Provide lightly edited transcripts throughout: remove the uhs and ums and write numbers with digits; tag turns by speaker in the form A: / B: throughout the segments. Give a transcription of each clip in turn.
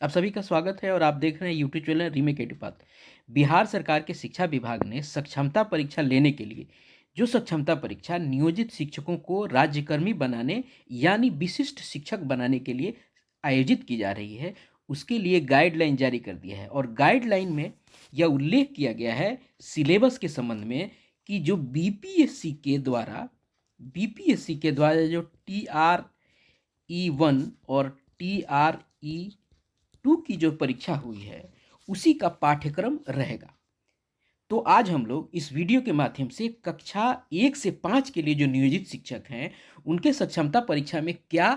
A: आप सभी का स्वागत है और आप देख रहे हैं यूट्यूब चैनल रीमेक एडुपात। बिहार सरकार के शिक्षा विभाग ने सक्षमता परीक्षा लेने के लिए जो सक्षमता परीक्षा नियोजित शिक्षकों को राज्यकर्मी बनाने यानी विशिष्ट शिक्षक बनाने के लिए आयोजित की जा रही है, उसके लिए गाइडलाइन जारी कर दिया है। और गाइडलाइन में यह उल्लेख किया गया है सिलेबस के संबंध में कि जो बीपीएससी के द्वारा जो TRE 1 और TRE 2 की जो परीक्षा हुई है उसी का पाठ्यक्रम रहेगा। तो आज हम लोग इस वीडियो के माध्यम से कक्षा 1 से 5 के लिए जो नियोजित शिक्षक हैं उनके सक्षमता परीक्षा में क्या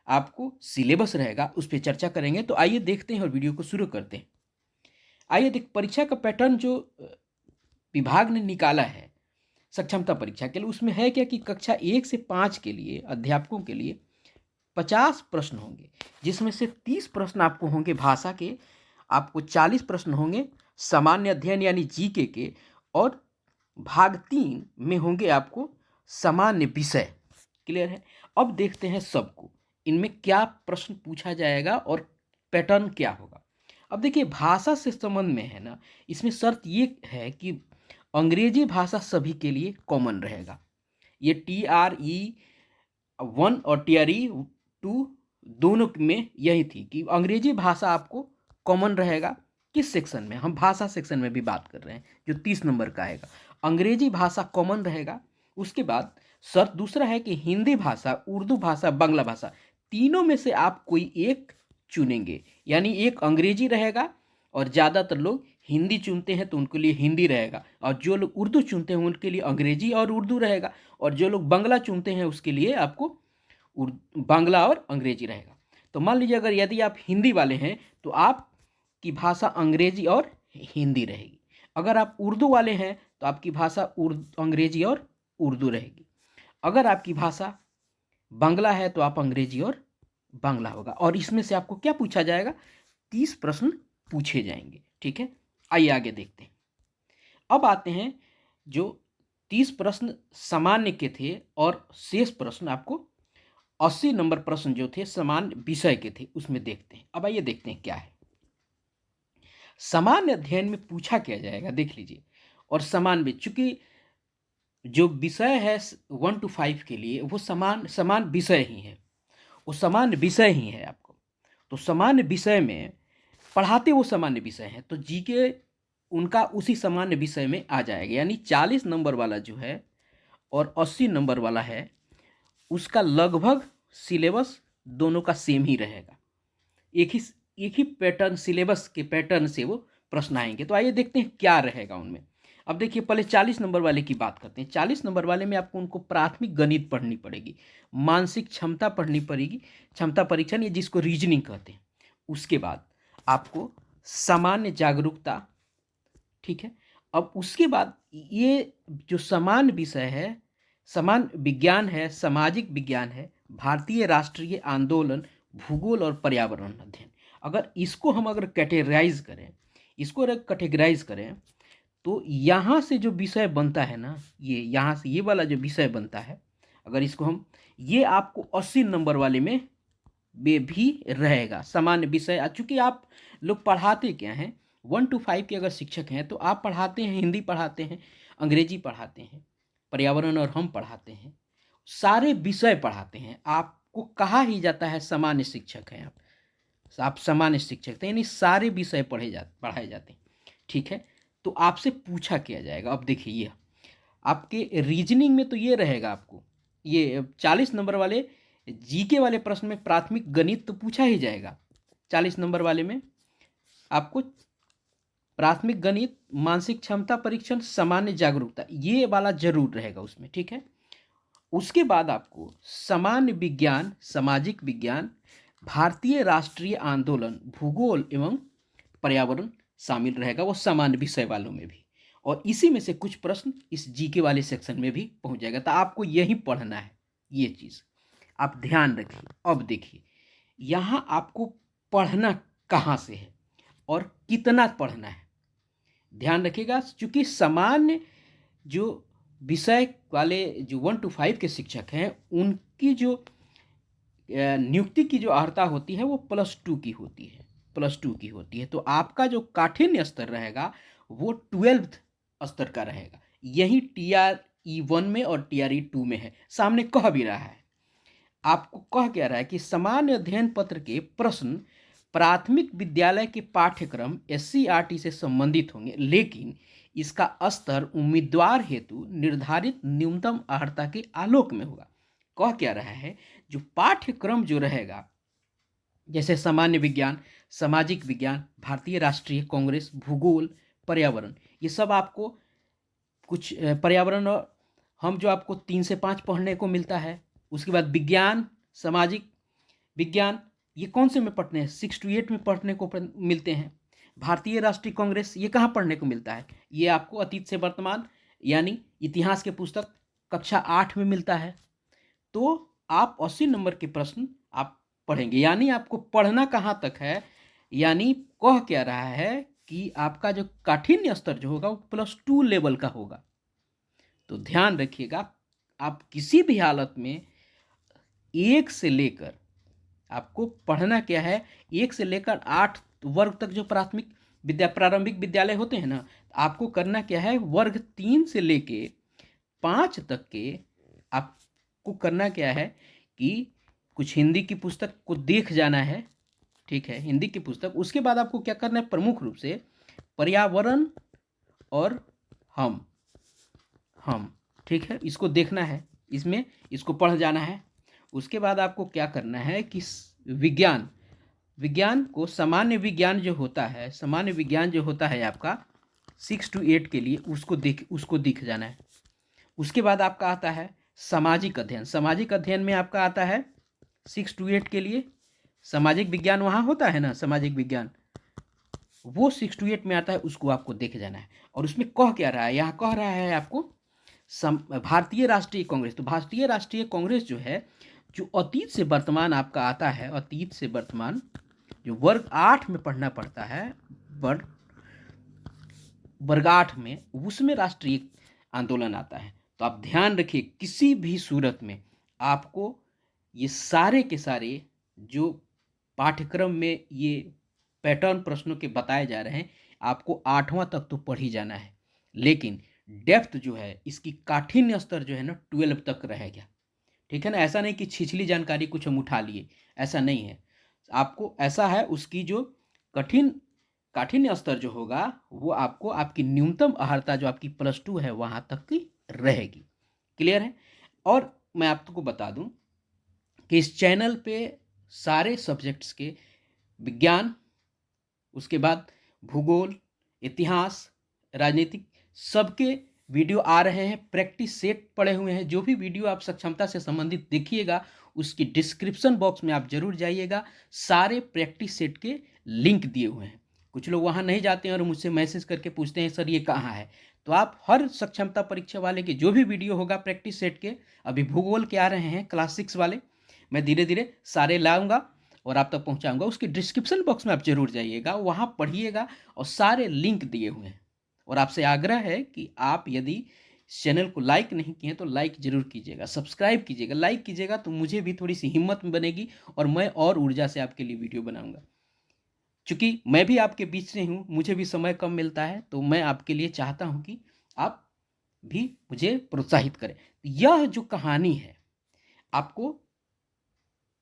A: आपको सिलेबस रहेगा उस पर चर्चा करेंगे। तो आइए देखते हैं और वीडियो को शुरू करते हैं। आइए देख, परीक्षा का पैटर्न जो विभाग ने निकाला है सक्षमता परीक्षा के लिए, उसमें है क्या कि कक्षा 1 से 5 के लिए अध्यापकों के लिए 50 प्रश्न होंगे, जिसमें से 30 प्रश्न आपको होंगे भाषा के, आपको 40 प्रश्न होंगे सामान्य अध्ययन यानी जीके के, और भाग 3 में होंगे आपको सामान्य विषय। क्लियर है? अब देखते हैं सबको इनमें क्या प्रश्न पूछा जाएगा और पैटर्न क्या होगा। अब देखिए, भाषा से संबंध में है ना, इसमें शर्त ये है कि अंग्रेजी भाषा सभी के लिए कॉमन रहेगा। ये TRE 1 और TRE 2 दोनों में यही थी कि अंग्रेजी भाषा आपको कॉमन रहेगा। किस सेक्शन में? हम भाषा सेक्शन में भी बात कर रहे हैं, जो 30 नंबर का आएगा। अंग्रेजी भाषा कॉमन रहेगा। उसके बाद शर्त दूसरा है कि हिंदी भाषा, उर्दू भाषा, बांग्ला भाषा, तीनों में से आप कोई एक चुनेंगे। यानी एक अंग्रेजी रहेगा और ज़्यादातर लोग हिंदी चुनते हैं तो उनके लिए हिंदी रहेगा, और जो लोग उर्दू चुनते हैं उनके लिए अंग्रेजी और उर्दू रहेगा, और जो लोग बांग्ला चुनते हैं उसके लिए आपको बांग्ला और अंग्रेजी रहेगा। तो मान लीजिए अगर यदि आप हिंदी वाले हैं तो आपकी भाषा अंग्रेजी और हिंदी रहेगी। अगर आप उर्दू वाले हैं तो आपकी भाषा अंग्रेजी और उर्दू रहेगी। अगर आपकी भाषा बांग्ला है तो आप अंग्रेजी और बांग्ला होगा। और इसमें से आपको क्या पूछा जाएगा? 30 प्रश्न पूछे जाएंगे। ठीक है, आइए आगे देखते हैं। अब आते हैं जो 30 प्रश्न सामान्य के थे और शेष प्रश्न आपको 80 नंबर प्रश्न जो थे समान विषय के थे, उसमें देखते हैं। अब आइए देखते हैं क्या है। सामान्य अध्ययन में पूछा क्या जाएगा देख लीजिए। और समान में, चूंकि जो विषय है 1 to 5 के लिए वो समान समान विषय ही है, वो समान विषय ही है आपको। तो सामान्य विषय में पढ़ाते वो सामान्य विषय है, तो जीके उनका उसी सामान्य विषय में आ जाएगा। यानी 40 नंबर वाला जो है और 80 नंबर वाला है, उसका लगभग सिलेबस दोनों का सेम ही रहेगा। एक ही पैटर्न, सिलेबस के पैटर्न से वो प्रश्न आएंगे। तो आइए देखते हैं क्या रहेगा उनमें। अब देखिए, पहले 40 नंबर वाले की बात करते हैं। 40 नंबर वाले में आपको उनको प्राथमिक गणित पढ़नी पड़ेगी, मानसिक क्षमता पढ़नी पड़ेगी, क्षमता परीक्षण, ये जिसको रीजनिंग कहते हैं। उसके बाद आपको सामान्य जागरूकता, ठीक है। अब उसके बाद ये जो समान विषय है, समान विज्ञान है, सामाजिक विज्ञान है, भारतीय राष्ट्रीय आंदोलन, भूगोल और पर्यावरण अध्ययन। अगर कैटेगराइज करें, इसको अगर कैटेगराइज करें तो यहाँ से जो विषय बनता है ना, ये यहाँ से ये वाला जो विषय बनता है, अगर इसको हम, ये आपको 80 नंबर वाले में भी रहेगा सामान्य विषय। चूंकि आप लोग पढ़ाते क्या हैं, 1 to 5 के अगर शिक्षक हैं तो आप पढ़ाते हैं, हिंदी पढ़ाते हैं, अंग्रेजी पढ़ाते हैं, पर्यावरण और हम पढ़ाते हैं, सारे विषय पढ़ाते हैं। आपको कहा ही जाता है सामान्य शिक्षक हैं आप सामान्य शिक्षक थे, यानी सारे विषय पढ़ाए जाते हैं। ठीक है, तो आपसे पूछा किया जाएगा। अब देखिए, ये आपके रीजनिंग में तो ये रहेगा, आपको ये 40 नंबर वाले जीके वाले प्रश्न में प्राथमिक गणित तो पूछा ही जाएगा। 40 नंबर वाले में आपको प्राथमिक गणित, मानसिक क्षमता परीक्षण, सामान्य जागरूकता, ये वाला जरूर रहेगा उसमें। ठीक है, उसके बाद आपको सामान्य विज्ञान, सामाजिक विज्ञान, भारतीय राष्ट्रीय आंदोलन, भूगोल एवं पर्यावरण शामिल रहेगा, वो सामान्य विषय वालों में भी। और इसी में से कुछ प्रश्न इस जीके वाले सेक्शन में भी पहुंच जाएगा। तो आपको यही पढ़ना है, ये चीज़ आप ध्यान रखिए। अब देखिए, यहाँ आपको पढ़ना कहाँ से है और कितना पढ़ना है, ध्यान रखिएगा। चूंकि सामान्य जो विषय वाले जो 1 to 5 के शिक्षक हैं, उनकी जो नियुक्ति की जो अर्हता होती है वो +2 की होती है। +2 की होती है। तो आपका जो काठिन्य स्तर रहेगा वो 12th स्तर का रहेगा। यही TRE 1 में और TRE 2 में है। सामने कह भी रहा है, आपको कह क्या रहा है कि सामान्य अध्ययन पत्र के प्रश्न प्राथमिक विद्यालय के पाठ्यक्रम SCRT से संबंधित होंगे, लेकिन इसका स्तर उम्मीदवार हेतु निर्धारित न्यूनतम अर्हता के आलोक में होगा। कह क्या रहा है, जो पाठ्यक्रम जो रहेगा, जैसे सामान्य विज्ञान, सामाजिक विज्ञान, भारतीय राष्ट्रीय कांग्रेस, भूगोल, पर्यावरण, ये सब आपको कुछ पर्यावरण और हम जो आपको 3 से 5 पढ़ने को मिलता है। उसके बाद विज्ञान, सामाजिक विज्ञान, ये कौन से में पढ़ते हैं? 6 to 8 में पढ़ने को मिलते हैं। भारतीय राष्ट्रीय कांग्रेस, ये कहाँ पढ़ने को मिलता है? ये आपको अतीत से वर्तमान यानी इतिहास के पुस्तक कक्षा 8 में मिलता है। तो आप 80 नंबर के प्रश्न आप पढ़ेंगे, यानी आपको पढ़ना कहाँ तक है, यानी कह क्या रहा है कि आपका जो काठिन्य स्तर जो होगा वो +2 लेवल का होगा। तो ध्यान रखिएगा, आप किसी भी हालत में 1 से लेकर आपको पढ़ना क्या है, 1 से लेकर 8 वर्ग तक जो प्रारंभिक विद्यालय होते हैं ना, आपको करना क्या है, वर्ग 3 से लेके 5 तक के आपको करना क्या है कि कुछ हिंदी की पुस्तक को देख जाना है, ठीक है, हिंदी की पुस्तक। उसके बाद आपको क्या करना है, प्रमुख रूप से पर्यावरण और हम, ठीक है, इसको देखना है, इसमें इसको पढ़ जाना है। उसके बाद आपको क्या करना है कि विज्ञान को सामान्य विज्ञान जो होता है आपका 6 to 8 के लिए, उसको दिख जाना है। उसके बाद आपका आता है सामाजिक अध्ययन में आपका आता है 6 to 8 के लिए सामाजिक विज्ञान, वहाँ होता है ना सामाजिक विज्ञान, वो 6 to 8 में आता है, उसको आपको देख जाना है। और उसमें कह क्या रहा है, यहाँ कह रहा है आपको भारतीय राष्ट्रीय कांग्रेस। तो भारतीय राष्ट्रीय कांग्रेस जो है, जो अतीत से वर्तमान आपका आता है, अतीत से वर्तमान जो वर्ग 8 में पढ़ना पड़ता है, वर्ग 8 में, उसमें राष्ट्रीय आंदोलन आता है। तो आप ध्यान रखिए, किसी भी सूरत में आपको ये सारे के सारे जो पाठ्यक्रम में ये पैटर्न प्रश्नों के बताए जा रहे हैं, आपको 8वां तक तो पढ़ ही जाना है, लेकिन डेप्थ जो है, इसकी काठिन्य स्तर जो है ना 12 तक रहेगा, ठीक है ना। ऐसा नहीं कि छिछली जानकारी कुछ हम उठा लिए, ऐसा नहीं है। आपको ऐसा है, उसकी जो काठिन्य स्तर जो होगा वो आपको आपकी न्यूनतम अर्हता जो आपकी +2 है वहाँ तक की रहेगी। क्लियर है? और मैं आपको बता दूं कि इस चैनल पे सारे सब्जेक्ट्स के विज्ञान, उसके बाद भूगोल, इतिहास, राजनीतिक, सबके वीडियो आ रहे हैं। प्रैक्टिस सेट पड़े हुए हैं। जो भी वीडियो आप सक्षमता से संबंधित देखिएगा, उसकी डिस्क्रिप्शन बॉक्स में आप जरूर जाइएगा, सारे प्रैक्टिस सेट के लिंक दिए हुए हैं। कुछ लोग वहाँ नहीं जाते हैं और मुझसे मैसेज करके पूछते हैं सर ये कहाँ है। तो आप हर सक्षमता परीक्षा वाले के जो भी वीडियो होगा प्रैक्टिस सेट के, अभी भूगोल के आ रहे हैं क्लास 6 वाले, मैं धीरे धीरे सारे लाऊंगा और आप तक पहुंचाऊंगा। उसके डिस्क्रिप्शन बॉक्स में आप जरूर जाइएगा, वहाँ पढ़िएगा और सारे लिंक दिए हुए हैं। और आपसे आग्रह है कि आप यदि चैनल को लाइक नहीं किए तो लाइक जरूर कीजिएगा, सब्सक्राइब कीजिएगा। लाइक कीजिएगा तो मुझे भी थोड़ी सी हिम्मत बनेगी और मैं और ऊर्जा से आपके लिए वीडियो बनाऊंगा। चूँकि मैं भी आपके बीच से हूँ, मुझे भी समय कम मिलता है, तो मैं आपके लिए चाहता हूँ कि आप भी मुझे प्रोत्साहित करें। यह जो कहानी है आपको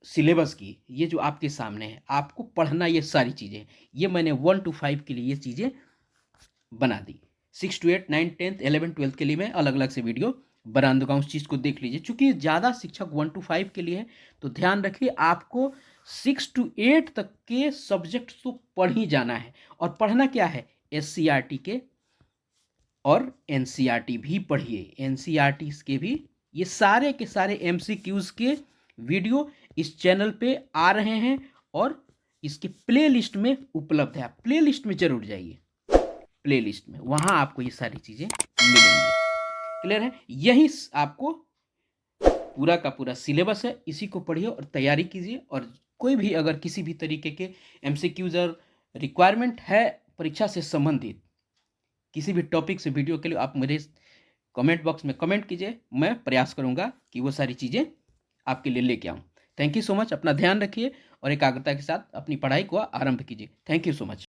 A: सिलेबस की, ये जो आपके सामने है, आपको पढ़ना ये सारी चीज़ें, ये मैंने 1 to 5 के लिए ये चीज़ें बना दी। 6 to 8, 9, 10, 11, 12 के लिए मैं अलग अलग से वीडियो बना दूंगा, उस चीज़ को देख लीजिए। चूंकि ज़्यादा शिक्षक 1 to 5 के लिए है, तो ध्यान रखिए आपको 6 to 8 तक के सब्जेक्ट तो पढ़ ही जाना है। और पढ़ना क्या है, SCRT के और NCRT भी पढ़िए। NCRT के भी ये सारे के सारे MCQs के वीडियो इस चैनल पे आ रहे हैं और इसके प्लेलिस्ट में उपलब्ध है। आप प्लेलिस्ट में जरूर जाइए, प्लेलिस्ट में, वहाँ आपको ये सारी चीज़ें मिलेंगी। क्लियर है? यही आपको पूरा का पूरा सिलेबस है, इसी को पढ़िए और तैयारी कीजिए। और कोई भी अगर किसी भी तरीके के MCQs और रिक्वायरमेंट है परीक्षा से संबंधित किसी भी टॉपिक से वीडियो के लिए, आप मेरे कमेंट बॉक्स में कमेंट कीजिए, मैं प्रयास करूंगा कि वो सारी चीज़ें आपके लिए लेके आऊँ। थैंक यू सो मच, अपना ध्यान रखिए और एकाग्रता के साथ अपनी पढ़ाई को आरंभ कीजिए। Thank you so much.